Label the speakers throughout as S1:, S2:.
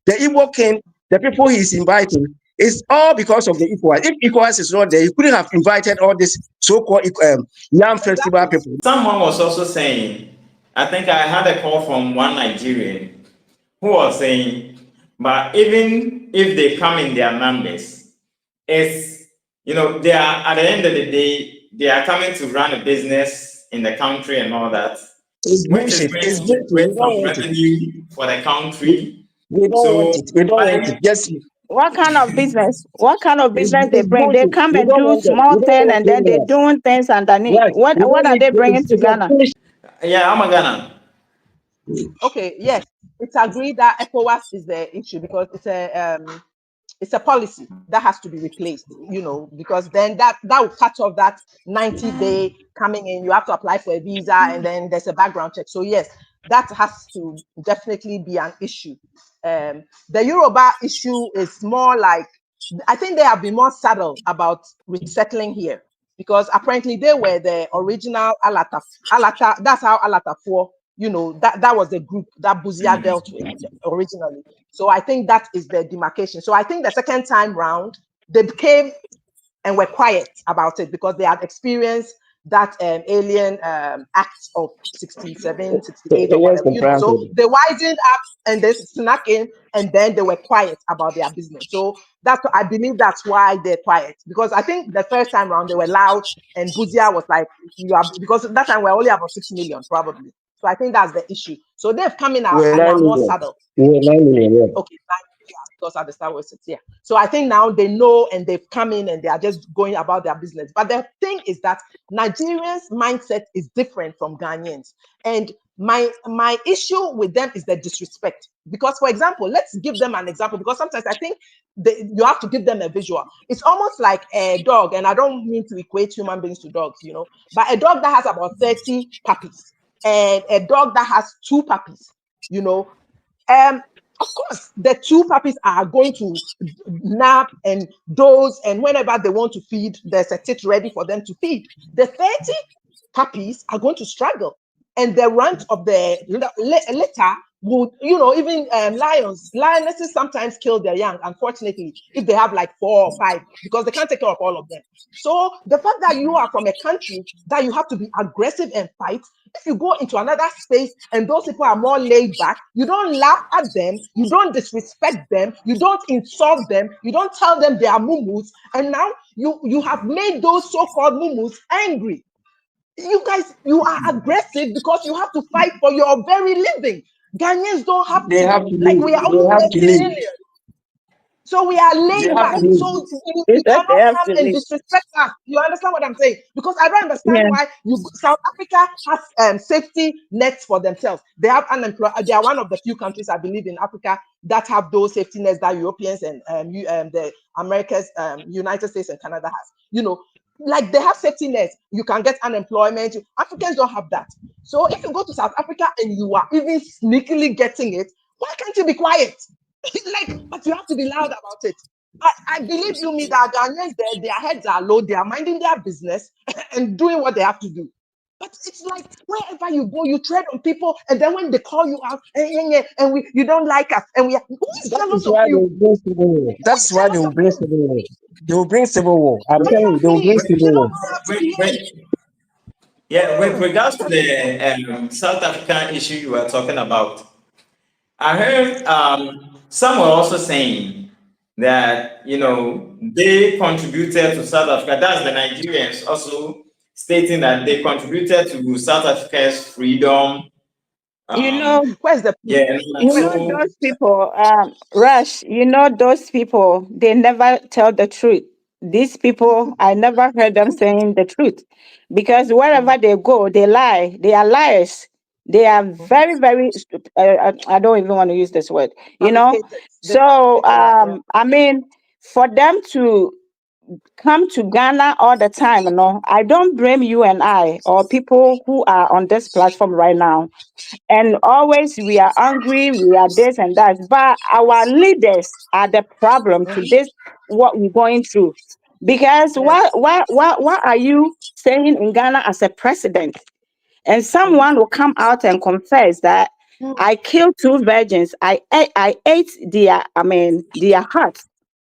S1: The Igbo king, the people he's inviting, it's all because of the ECOWAS. If ECOWAS is not there, he couldn't have invited all these so-called Yam Festival people.
S2: Someone was also saying, I think I had a call from one Nigerian who was saying, but even if they come in their numbers, it's, they are, at the end of the day, they are coming to run a business in the country and all that.
S1: It's
S2: Which is
S1: bullshit.
S2: going
S1: It's
S2: to
S1: bullshit. We
S2: generate
S1: don't
S2: some
S1: want it.
S2: revenue for the country.
S1: We don't want it. We don't want it. Yes.
S3: What kind of business? What kind of business they
S1: It's
S3: bring? They
S1: bullshit.
S3: come
S1: We
S3: and
S1: don't
S3: do
S1: want them.
S3: small
S1: We don't
S3: thing
S1: want
S3: and then they're
S1: criminals.
S3: doing things underneath.
S1: Right.
S3: What
S1: don't
S3: are
S1: need
S3: they bringing
S1: criminals.
S3: to
S1: It's a
S3: Ghana?
S1: bullshit.
S2: Yeah, I'm a Ghana.
S4: Okay, yes, it's agreed that ECOWAS is the issue because it's a policy that has to be replaced, because then that will cut off that 90-day coming in. You have to apply for a visa and then there's a background check. So yes, that has to definitely be an issue. The Yoruba issue is more like, I think they have been more subtle about resettling here because apparently they were the original Alata. That's how Alata 4, that was the group that Buzia dealt with originally. So I think that is the demarcation. So I think the second time round, they came and were quiet about it because they had experienced that alien act of 67, 68 or whatever. So they widened up and they snuck in and then they were quiet about their business. So I believe that's why they're quiet, because I think the first time round they were loud and Buzia was like, because that time we're only about 6 million probably. So I think that's the issue. So they've come in and are more subtle.
S1: We're 9 million, yeah.
S4: Okay, because at the Star Wars, yeah. So I think now they know and they've come in and they are just going about their business. But the thing is that Nigerians' mindset is different from Ghanaians. And my issue with them is the disrespect. Because, for example, let's give them an example, because sometimes I think you have to give them a visual. It's almost like a dog, and I don't mean to equate human beings to dogs, but a dog that has about 30 puppies and a dog that has 2 puppies, of course, the 2 puppies are going to nap and doze, and whenever they want to feed, there's a tit ready for them to feed. The 30 puppies are going to struggle, and the runt of the litter would, even lionesses sometimes kill their young, unfortunately, if they have like 4 or 5, because they can't take care of all of them. So the fact that you are from a country that you have to be aggressive and fight, if you go into another space and those people are more laid back, you don't laugh at them, you don't disrespect them, you don't insult them, you don't tell them they are mumus, and now you have made those so-called mumus angry. You guys, you are aggressive because you have to fight for your very living. Ghanaians don't have
S1: They
S4: to.
S1: have to
S4: Like,
S1: leave.
S4: we are
S1: They
S4: almost
S1: have to
S4: 30
S1: leave.
S4: million. So we are
S1: They
S4: laid
S1: have
S4: back.
S1: to leave.
S4: So you cannot come and disrespect us. You understand what I'm saying? Because I don't understand why South Africa has safety nets for themselves. They have unemployed. They are one of the few countries, I believe, in Africa that have those safety nets that Europeans and the Americas, United States and Canada has. Like they have safety nets. You can get unemployment. Africans don't have that. So if you go to South Africa and you are even sneakily getting it, why can't you be quiet? But you have to be loud about it. I believe you me that Ghanaians, their heads are low, they are minding their business and doing what they have to do. But it's like wherever you go, you tread on people, and then when they call you out, and you don't like us, and who is jealous of you?
S1: That's why they will bring civil war. They will bring civil war. I'm telling you, they will bring civil war.
S2: With regards to the South African issue you were talking about, I heard some were also saying that they contributed to South Africa. That's the Nigerians also stating that they contributed to South Africa's freedom.
S4: Where's the
S3: those people, Rush, those people, they never tell the truth. These people, I never heard them saying the truth, because wherever they go, they lie. They are liars. They are very, very. I don't even want to use this word. So I mean, for them to come to Ghana all the time, I don't blame you and I or people who are on this platform right now. And always we are angry, we are this and that. But our leaders are the problem to this, what we're going through. Because what are you saying in Ghana as a president? And someone will come out and confess that I killed 2 virgins. I ate their hearts.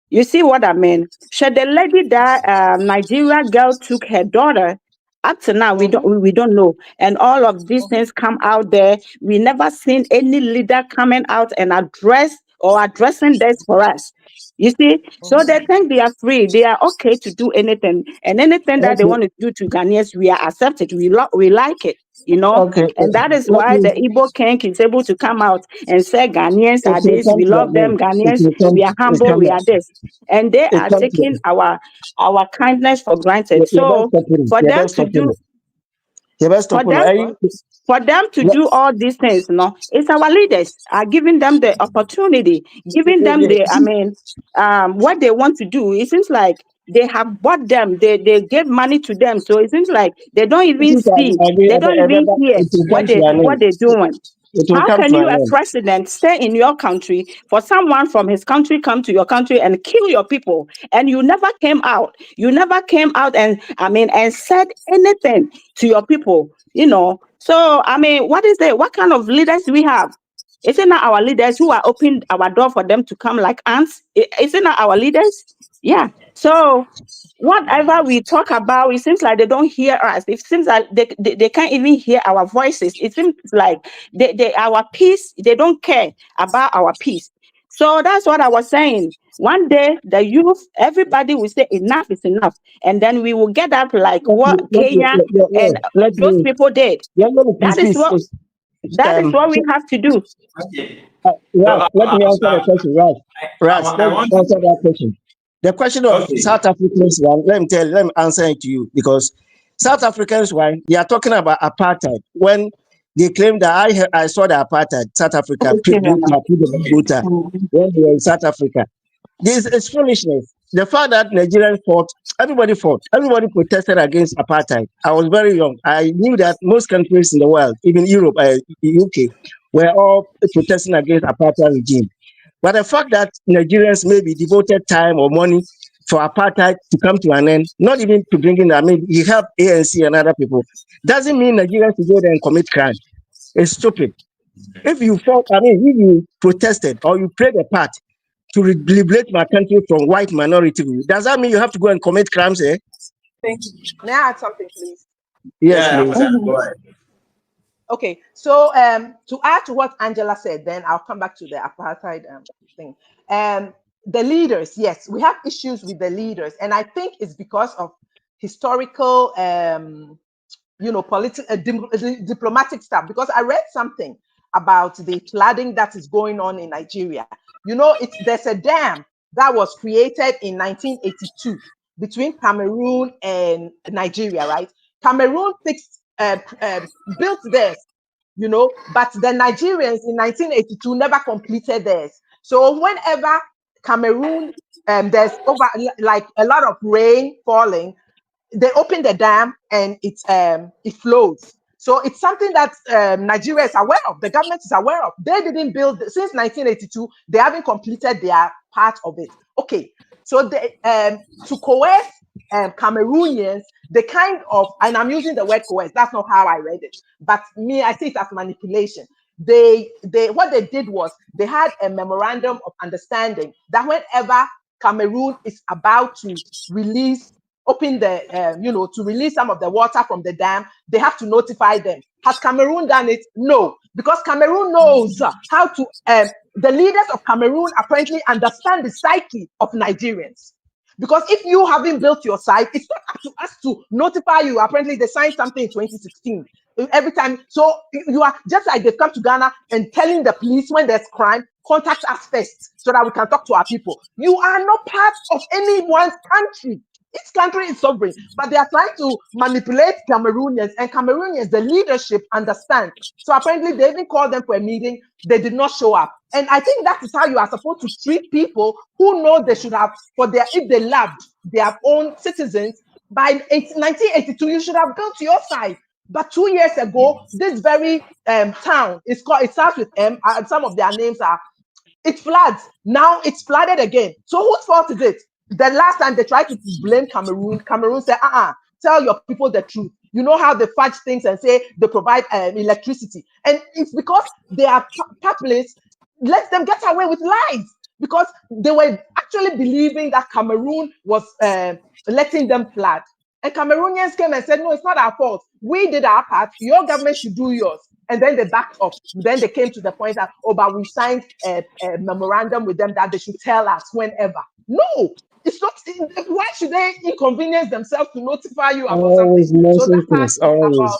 S3: You see what I mean? Should the lady that Nigeria girl took her daughter, up to now we don't know, and all of these things come out there. We never seen any leader coming out and addressing this for us. You see, so they think they are free, they are okay to do anything, and anything that they
S1: Okay,
S3: want to do to Ghanaians, we are accepted. We like it,
S1: okay.
S3: and that is
S1: Let
S3: why
S1: me.
S3: the Igbo king is able to come out and say Ghanaians
S1: It
S3: are
S1: will
S3: this,
S1: come
S3: we
S1: to
S3: love
S1: an
S3: them,
S1: end. It
S3: Ghanaians,
S1: will come.
S3: we are
S1: It
S3: humble,
S1: come.
S3: we are this, and they
S1: It
S3: are
S1: come to.
S3: taking our kindness for granted.
S1: Your best
S3: So
S1: stopping.
S3: for
S1: Your
S3: them
S1: best
S3: to
S1: stopping.
S3: do
S1: Your best
S3: for
S1: stopping.
S3: them
S1: I.
S3: for them to
S1: Yeah.
S3: do all these things, it's our leaders are giving them the opportunity, giving them the, what they want to do. It seems like they have bought them, they gave money to them. So it seems like they don't even
S1: Since
S3: see, they don't
S1: I
S3: even
S1: remember,
S3: hear
S1: it will
S3: what
S1: come to an end.
S3: they're doing.
S1: It will
S3: How
S1: come
S3: can
S1: to
S3: you,
S1: an
S3: a
S1: end.
S3: president, stay in your country for someone from his country come to your country and kill your people, and you never came out? You never came out and and said anything to your people. So what is it? What kind of leaders we have? Is it not our leaders who are opening our door for them to come like ants? Is it not our leaders? Yeah. So whatever we talk about, it seems like they don't hear us. It seems like they can't even hear our voices. It seems like our peace, they don't care about our peace. So that's what I was saying. One day, the youth, everybody will say enough is enough. And then we will get up like what Kenya and
S1: Let
S3: those
S1: me.
S3: people did.
S1: Let me
S3: That
S1: please,
S3: is
S1: please.
S3: what that is what we have to do.
S2: Okay. So,
S1: Raj, let me answer the question. Raj,
S2: I
S1: let me
S2: want
S1: answer that question. The question of
S2: okay.
S1: South Africans one, let me answer it to you because South Africans one, they are talking about apartheid when they claim that I saw the apartheid South Africa during my
S2: Okay.
S1: when they were in South Africa. This is foolishness. The fact that Nigerians fought, everybody protested against apartheid. I was very young. I knew that most countries in the world, even Europe, UK, were all protesting against apartheid regime. But the fact that Nigerians maybe devoted time or money for apartheid to come to an end, not even to bring in, you have ANC and other people, doesn't mean Nigerians should go there and commit crime. It's stupid. If you fought, if you protested or you played a part to liberate my country from white minority rule, does that mean you have to go and commit crimes? Eh?
S4: May I add something, please?
S1: Yes,
S2: Yeah,
S1: please.
S2: go ahead.
S4: Okay, so to add to what Angela said, then I'll come back to the apartheid thing. The leaders, yes, we have issues with the leaders, and I think it's because of historical, political, diplomatic stuff. Because I read something about the flooding that is going on in Nigeria. There's a dam that was created in 1982 between Cameroon and Nigeria, right? Cameroon built theirs, but the Nigerians in 1982 never completed theirs. So whenever Cameroon, there's over like a lot of rain falling, they open the dam and it flows. So it's something that Nigeria is aware of. The government is aware of. They didn't build since 1982. They haven't completed their part of it. Okay, so to coerce Cameroonians, the kind of, and I'm using the word coerce. That's not how I read it, but me, I see it as manipulation. What they did was they had a memorandum of understanding that whenever Cameroon is about to release open to release some of the water from the dam, they have to notify them. Has Cameroon done it? No, because Cameroon knows how to, the leaders of Cameroon apparently understand the psyche of Nigerians. Because if you haven't built your site, it's not up to us to notify you. Apparently, they signed something in 2016. Every time, so you are just like they've come to Ghana and telling the police when there's crime, contact us first so that we can talk to our people. You are not part of anyone's country. Each country is sovereign, but they are trying to manipulate Cameroonians, and Cameroonians, the leadership understand. So apparently, they even called them for a meeting. They did not show up, and I think that is how you are supposed to treat people who know they should have if they loved their own citizens. By 1982, you should have built your side. But 2 years ago, this very town is called. It starts with M. Some of their names are. It floods. Now it's flooded again. So whose fault is it? The last time they tried to blame Cameroon, Cameroon said, tell your people the truth. You know how they fudge things and say they provide electricity. And it's because they are populace, let them get away with lies. Because they were actually believing that Cameroon was letting them flood. And Cameroonians came and said, no, it's not our fault. We did our part. Your government should do yours. And then they backed up. Then they came to the point that, oh, but we signed a memorandum with them that they should tell us whenever. No, it's not. Why should they inconvenience themselves to notify you about
S1: Always
S4: something? So that
S1: mention
S4: part
S1: things.
S4: is about
S1: Always.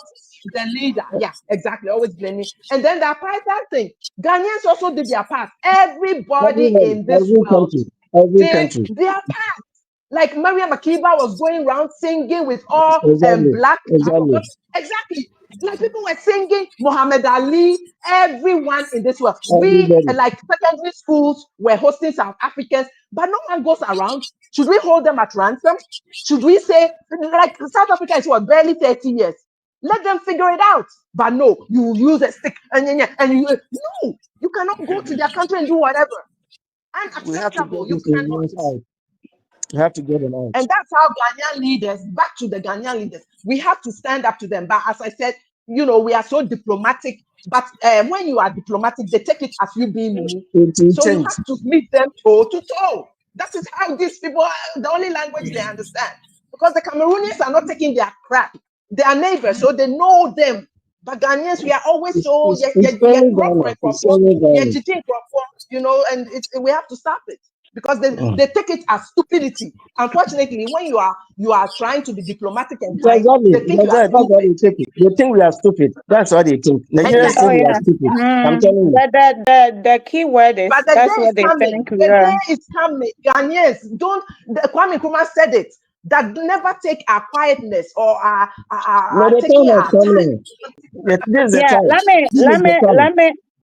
S4: the leader. Yeah, exactly. Always blaming. And then the apartheid thing. Ghanaians also did their part. Everybody
S1: Everybody,
S4: in this world
S1: every
S4: did
S1: country.
S4: their part. Like Maria Makiba was going around singing with all
S1: Exactly.
S4: black. I
S1: Exactly.
S4: forgot exactly. Like people were singing Muhammad Ali. Everyone in this world. We
S1: Everybody.
S4: like secondary schools were hosting South Africans, but no one goes around. Should we hold them at ransom? Should we say like South Africa is what barely 30 years? Let them figure it out. But no, you use a stick and you no, you cannot go to their country and do whatever.
S1: We have to get
S4: Unacceptable. You
S1: these
S4: cannot.
S1: Nigerians out. We have to get them out.
S4: And that's how Ghanaian leaders, back to the Ghanaian leaders, we have to stand up to them. But as I said, we are so diplomatic. But when you are diplomatic, they take it as you being mumu.
S1: It will
S4: So you
S1: change.
S4: have to meet them toe to toe. That is how these people are, the only language they understand. Because the Cameroonians are not taking their crap. They are neighbors, so they know them. But Ghanaians, we are always so,
S1: It's only Ghana. It's only Ghana.
S4: and we have to stop it. Because they take it as stupidity. Unfortunately, when you are trying to be diplomatic and kind, they think you are
S1: That's what they
S4: stupid.
S1: take. They think we are stupid. That's what they think. Nigerians
S4: Exactly.
S3: Oh
S1: think we are
S3: yeah.
S1: stupid. I'm telling you.
S3: The key word is
S4: But the
S3: that's
S4: day
S3: what
S4: is
S3: they
S4: coming.
S3: think
S4: The
S3: we are.
S4: day is coming. Ghanaians, Kwame Nkrumah said it. That never take our quietness or
S1: No, the
S4: taking
S1: time has
S4: our
S1: come
S4: time.
S1: now. This is the
S3: Yeah,
S1: time.
S3: let me
S1: This
S3: let
S1: is the
S3: me
S1: time.
S3: let me